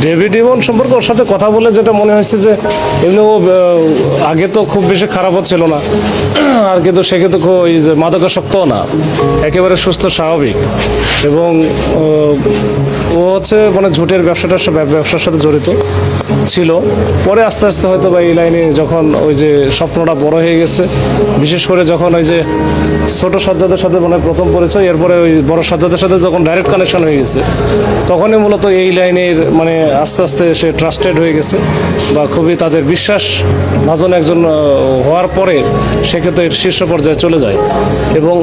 David ইমন সম্পর্কে ওর সাথে কথা বলে যেটা মনে হয়েছে যে এমনি ও আগে তো খুব বেশি খারাপও ছিল না, আর কিন্তু সে কিন্তু ওই যে মাদকাসক্তও না, একেবারে সুস্থ স্বাভাবিক। এবং ও হচ্ছে মানে ঝুটের ব্যবসার সাথে জড়িত ছিল। পরে আস্তে আস্তে হয়তো বা এই লাইনে যখন ওই যে স্বপ্নটা বড় হয়ে গেছে, বিশেষ করে যখন ওই যে ছোট সাজ্জাদের সাথে মানে প্রথম পরিচয়, এরপরে ওই বড় সাজ্জাদের সাথে যখন ডাইরেক্ট কানেকশন হয়ে গেছে, তখনই মূলত এই লাইনের মানে আস্তে আস্তে সে ট্রাস্টেড হয়ে গেছে বা খুবই তাদের বিশ্বাস ভাজন একজন হওয়ার পরে সেক্ষেত্রে শীর্ষ পর্যায়ে চলে যায়। এবং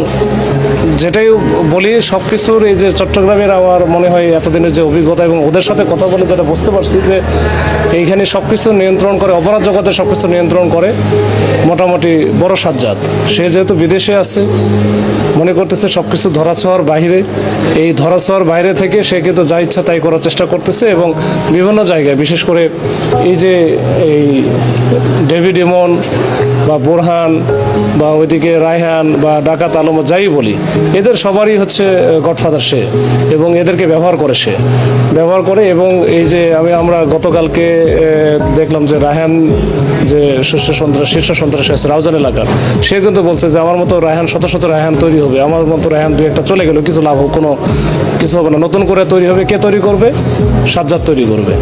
যেটাই বলি সব কিছুর এই যে চট্টগ্রামের আমার মনে হয় এতদিনের যে অভিজ্ঞতা এবং ওদের সাথে কথা বলে যেটা বুঝতে পারছি যে এইখানে সব কিছু নিয়ন্ত্রণ করে, অপরাধ জগতে সব কিছু নিয়ন্ত্রণ করে মোটামুটি বড় সাজ্জাদ। সে যেহেতু বিদেশে আছে, মনে করতেছে সব কিছু ধরাছোঁয়ার বাইরে, এই ধরাছোঁয়ার বাইরে থেকে সে কিন্তু যা ইচ্ছা তাই করার চেষ্টা করতেছে। এবং বিভিন্ন জায়গায় বিশেষ করে এই যে এই ডেভিড ইমন বা বোরহান বা ওইদিকে রায়হান বা ডাকাত আলম যাই বলি, এদের সবারই হচ্ছে গডফাদার সে, এবং এদেরকে ব্যবহার করে। এবং এই যে আমরা গতকালকে দেখলাম যে রায়হান যে শীর্ষ সন্ত্রাসী আছে রাউজান এলাকার, সে কিন্তু বলছে যে আমার মতো রায়হান শত শত রায়হান তৈরি হবে, আমার মতো রায়হান দুই একটা চলে গেল কিছু লাভ, কোনো কিছু হবে না, নতুন করে তৈরি হবে। কে তৈরি করবে? সাজ্জাদ তৈরি করবে।